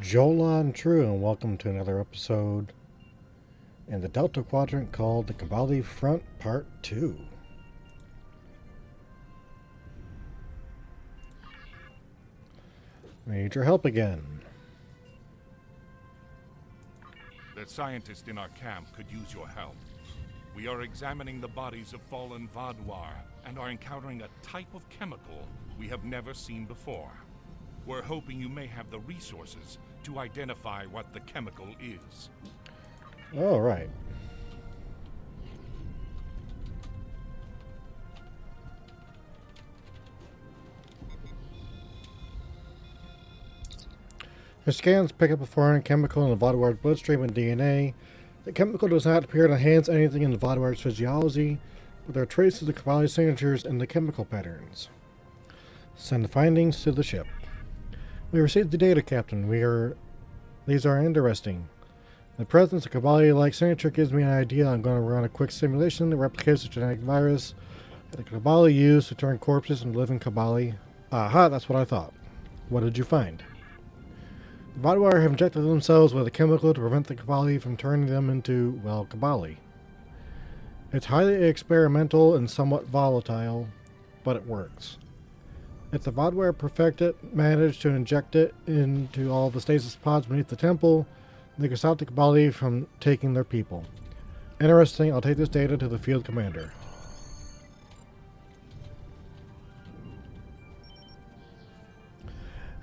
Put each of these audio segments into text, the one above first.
Jolan True, and welcome to another episode in the Delta Quadrant called the Kobali Front Part 2. Need your help again. The scientist in our camp could use your help. We are examining the bodies of fallen Vaadwaur and are encountering a type of chemical we have never seen before. We're hoping you may have the resources to identify what the chemical is. All right. Your scans pick up a foreign chemical in the Vaadwaur's bloodstream and DNA. The chemical does not appear to enhance anything in the Vaadwaur's physiology, but there are traces of Kobali signatures in the chemical patterns. Send the findings to the ship. We received the data, Captain. These are interesting. The presence of Kobali-like signature gives me an idea. I'm going to run a quick simulation that replicates the genetic virus that the Kobali use to turn corpses into living Kobali. Aha, that's what I thought. What did you find? The Vaadwaur have injected themselves with a chemical to prevent the Kobali from turning them into, well, Kobali. It's highly experimental and somewhat volatile, but it works. If the Vaadwaur manage to inject it into all the stasis pods beneath the temple, they can stop the Kobali from taking their people. Interesting, I'll take this data to the field commander.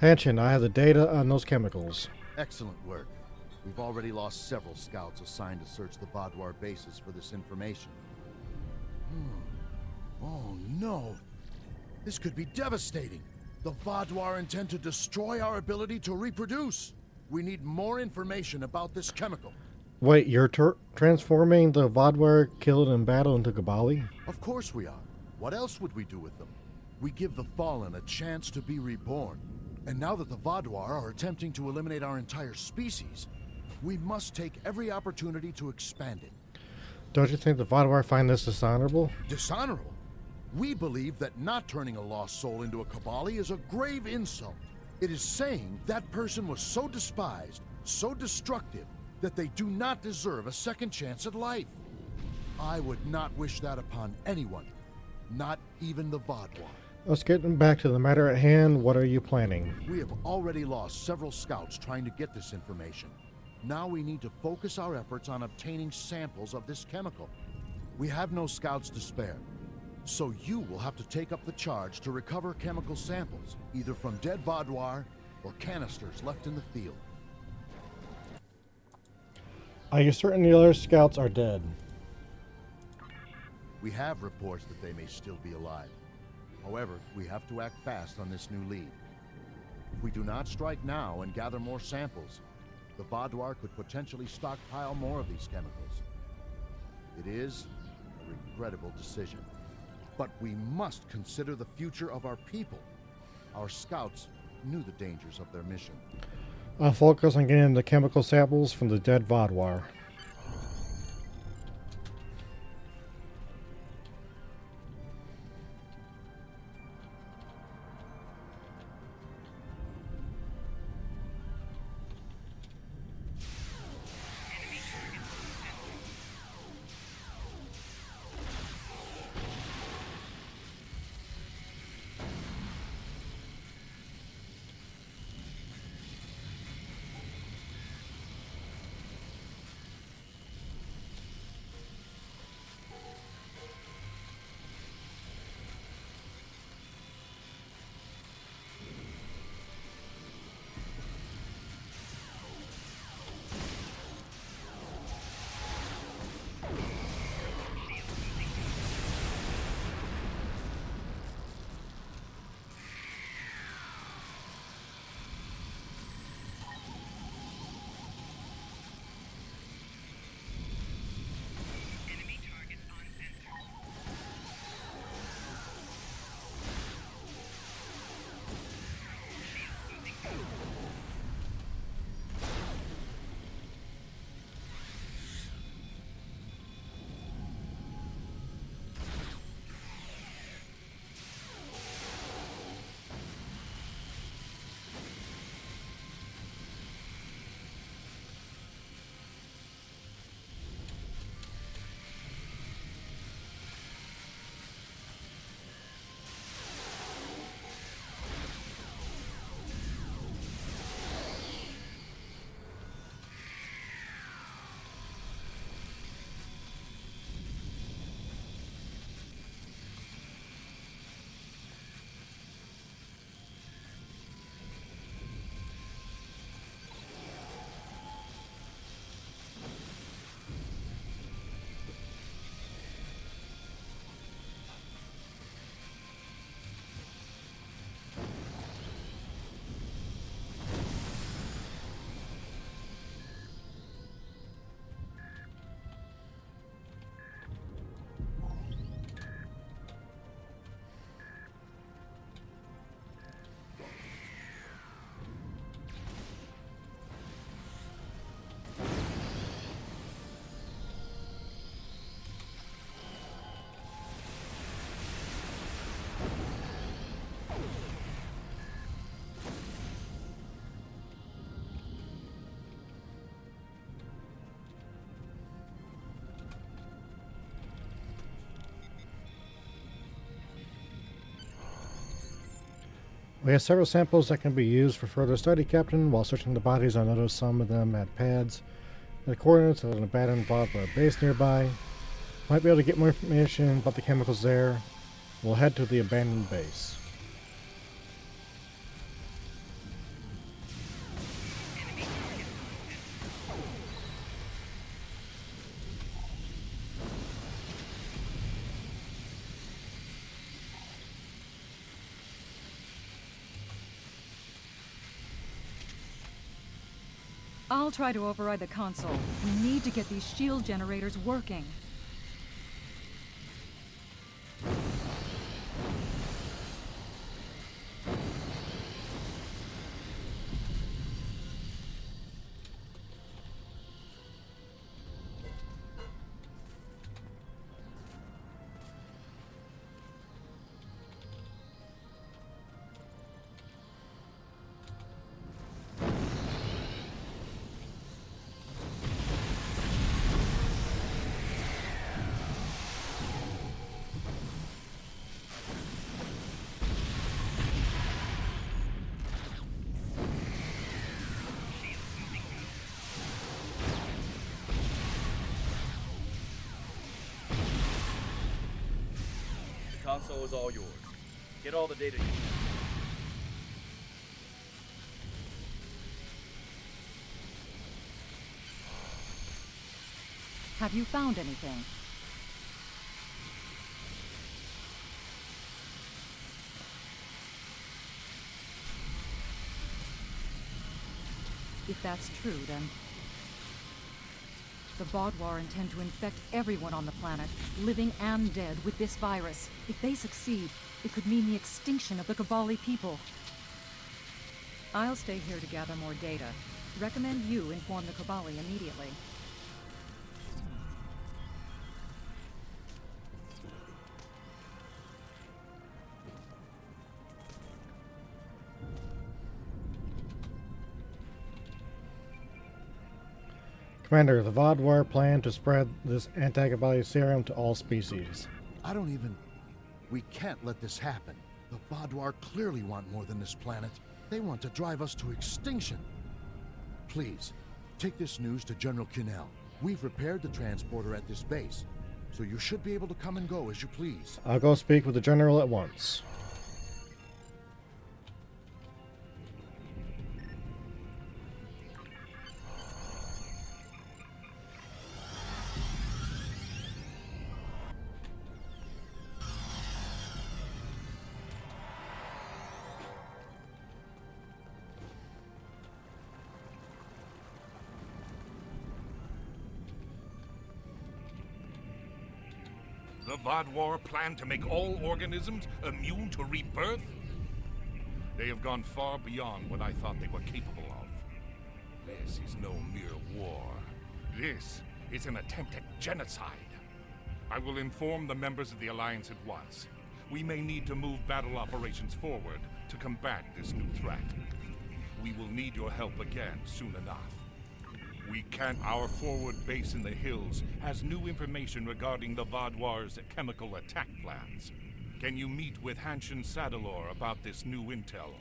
Hanchin, I have the data on those chemicals. Excellent work. We've already lost several scouts assigned to search the Vaadwaur bases for this information. Oh no! This could be devastating. The Vaadwaur intend to destroy our ability to reproduce. We need more information about this chemical. Wait, you're transforming the Vaadwaur killed in battle into Kobali? Of course we are. What else would we do with them? We give the Fallen a chance to be reborn. And now that the Vaadwaur are attempting to eliminate our entire species, we must take every opportunity to expand it. Don't you think the Vaadwaur find this dishonorable? Dishonorable? We believe that not turning a lost soul into a Kobali is a grave insult. It is saying that person was so despised, so destructive, that they do not deserve a second chance at life. I would not wish that upon anyone, not even the Vaadwaur. Let's get back to the matter at hand. What are you planning? We have already lost several scouts trying to get this information. Now we need to focus our efforts on obtaining samples of this chemical. We have no scouts to spare. So you will have to take up the charge to recover chemical samples, either from dead Vaadwaur or canisters left in the field. Are you certain the other scouts are dead? We have reports that they may still be alive. However, we have to act fast on this new lead. If we do not strike now and gather more samples, the Vaadwaur could potentially stockpile more of these chemicals. It is a regrettable decision. But we must consider the future of our people. Our scouts knew the dangers of their mission. I'll focus on getting the chemical samples from the dead Vaadwaur. We have several samples that can be used for further study, Captain. While searching the bodies, I noticed some of them had pads and the coordinates of an abandoned Vodware base nearby. Might be able to get more information about the chemicals there. We'll head to the abandoned base. I'll try to override the console. We need to get these shield generators working. The console is all yours. Get all the data you need. Have you found anything? If that's true, then the Vaadwaur intend to infect everyone on the planet, living and dead, with this virus. If they succeed, it could mean the extinction of the Kobali people. I'll stay here to gather more data. Recommend you inform the Kobali immediately. Commander, the Vaadwaur plan to spread this antibody serum to all species. We can't let this happen. The Vaadwaur clearly want more than this planet. They want to drive us to extinction. Please, take this news to General Kinnell. We've repaired the transporter at this base, so you should be able to come and go as you please. I'll go speak with the General at once. The Vaadwaur plan to make all organisms immune to rebirth? They have gone far beyond what I thought they were capable of. This is no mere war. This is an attempt at genocide. I will inform the members of the Alliance at once. We may need to move battle operations forward to combat this new threat. We will need your help again soon enough. Our forward base in the hills has new information regarding the Vaadwaur's chemical attack plans. Can you meet with Hanshin Sadalor about this new intel?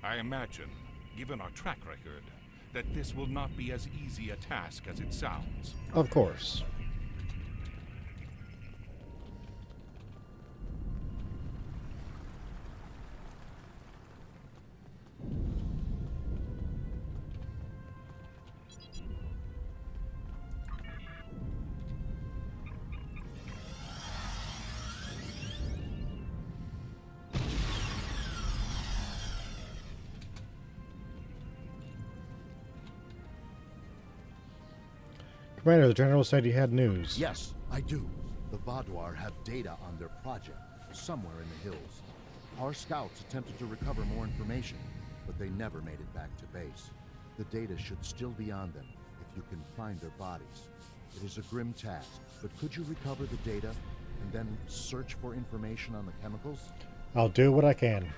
I imagine, given our track record, that this will not be as easy a task as it sounds. Of course. Commander, the General said you had news. Yes, I do. The Vaadwaur have data on their project, somewhere in the hills. Our scouts attempted to recover more information, but they never made it back to base. The data should still be on them, if you can find their bodies. It is a grim task, but could you recover the data, and then search for information on the chemicals? I'll do what I can.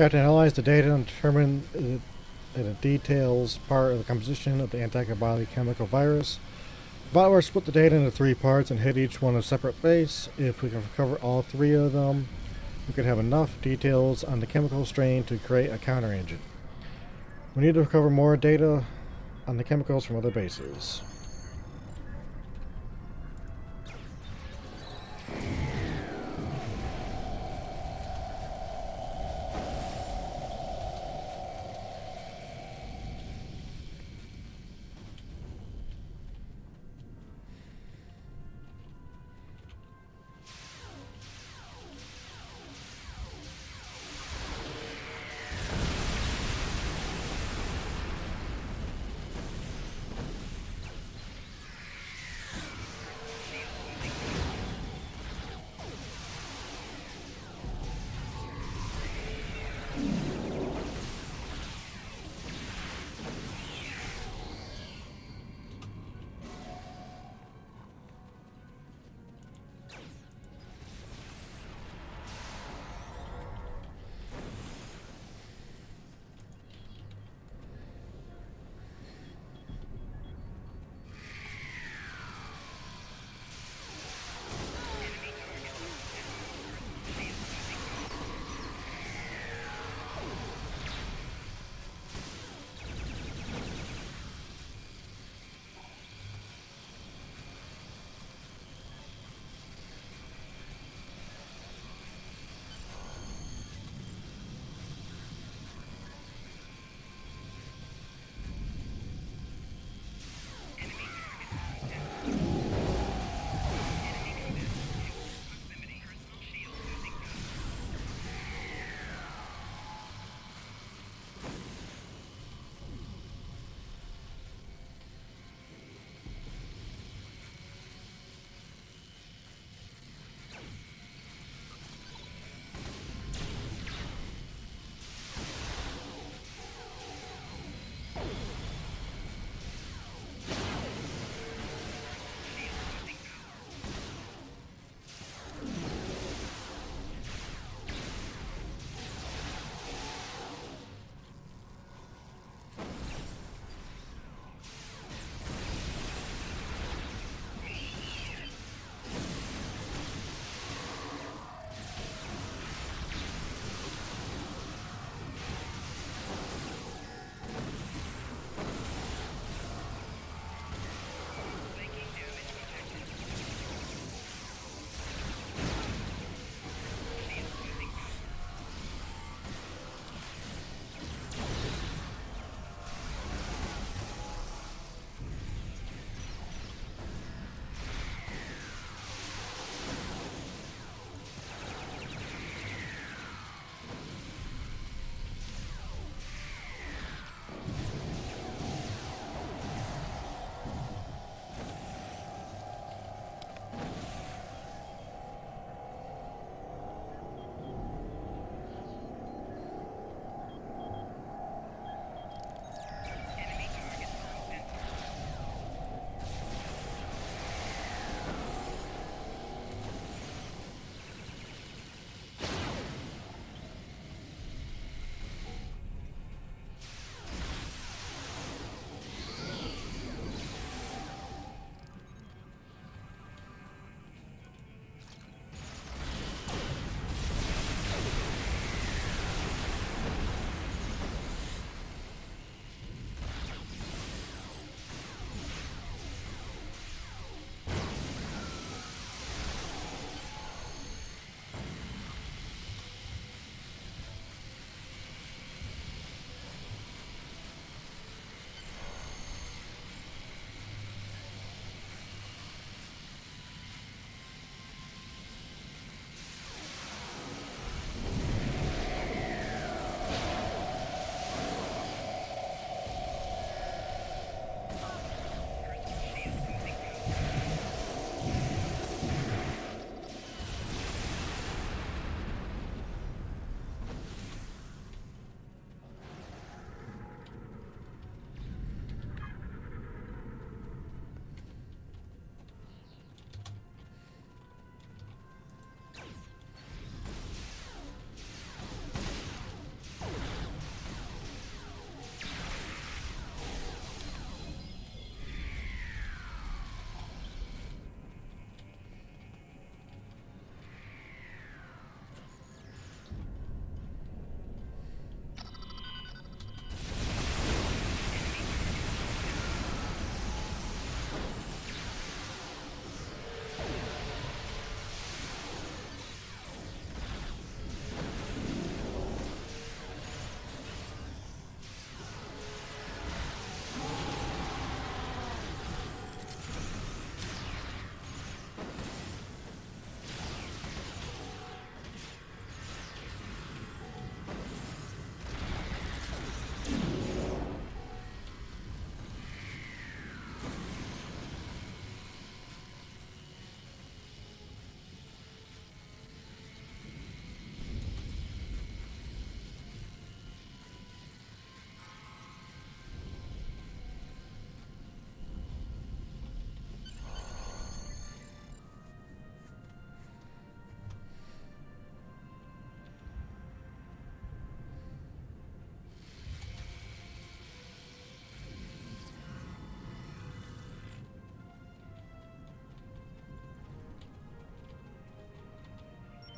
Have to analyze the data and determine that it details part of the composition of the antibody chemical virus. Vaadwaur split the data into 3 parts and hit each one a separate base. If we can recover all 3 of them, we could have enough details on the chemical strain to create a counter agent. We need to recover more data on the chemicals from other bases.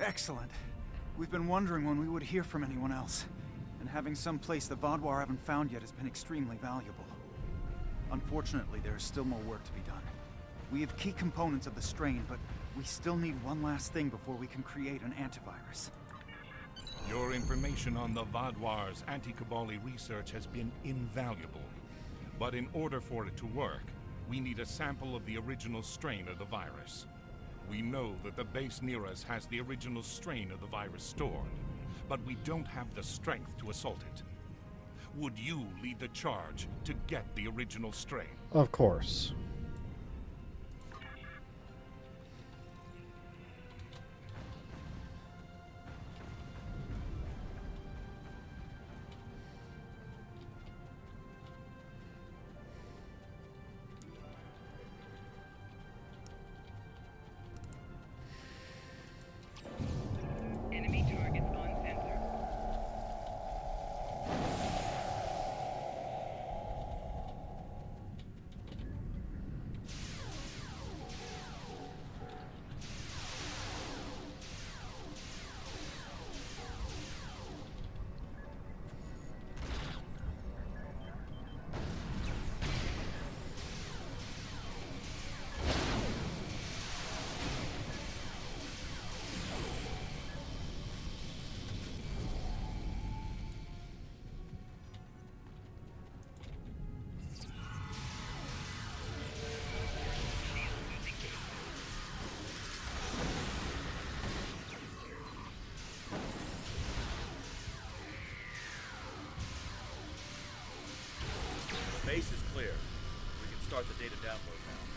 Excellent. We've been wondering when we would hear from anyone else. And having some place the Vaadwaur haven't found yet has been extremely valuable. Unfortunately, there is still more work to be done. We have key components of the strain, but we still need one last thing before we can create an antivirus. Your information on the Vaadwaur's anti-Kobali research has been invaluable. But in order for it to work, we need a sample of the original strain of the virus. We know that the base near us has the original strain of the virus stored, but we don't have the strength to assault it. Would you lead the charge to get the original strain? Of course. Enemy targets on center. Base is clear. We can start the data download now.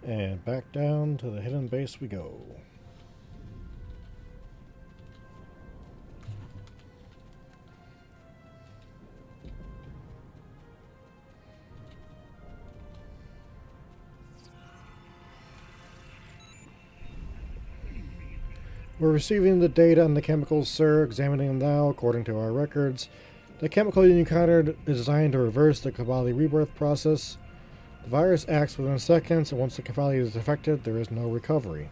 And back down to the hidden base we go. We're receiving the data on the chemicals, sir, examining them now according to our records. The chemical you encountered is designed to reverse the Kobali rebirth process. The virus acts within seconds, and once the Kobali is affected, there is no recovery.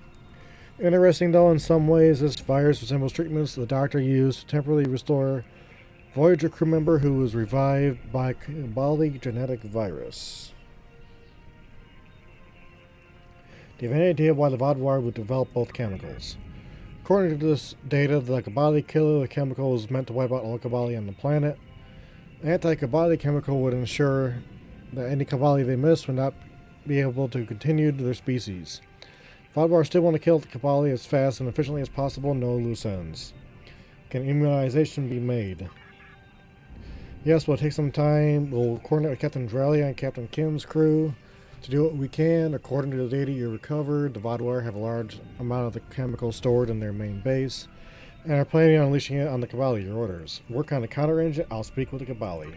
Interesting though, in some ways, this virus resembles treatments the doctor used to temporarily restore Voyager crew member who was revived by Kobali genetic virus. Do you have any idea why the Vaadwaur would develop both chemicals? According to this data, the Kobali killer, the chemical, was meant to wipe out all Kobali on the planet. The anti-Kobali chemical would ensure that any Kobali they miss would not be able to continue their species. Vaadwaur still want to kill the Kobali as fast and efficiently as possible, no loose ends. Can immunization be made? Yes, we'll take some time. We'll coordinate with Captain Drelia and Captain Kim's crew to do what we can. According to the data you recovered, the Vaadwaur have a large amount of the chemical stored in their main base and are planning on unleashing it on the Kobali. Your orders. Work on the counter engine. I'll speak with the Kobali.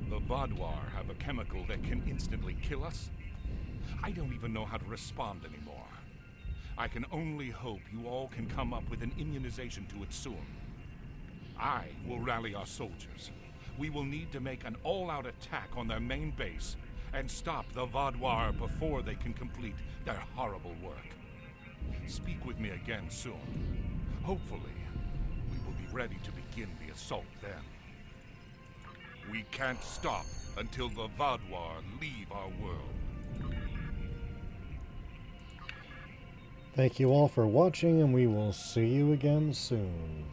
The Vaadwaur have a chemical that can instantly kill us? I don't even know how to respond anymore. I can only hope you all can come up with an immunization to it soon. I will rally our soldiers. We will need to make an all-out attack on their main base and stop the Vaadwaur before they can complete their horrible work. Speak with me again soon. Hopefully, we will be ready to begin the assault then. We can't stop until the Vaadwaur leave our world. Thank you all for watching, and we will see you again soon.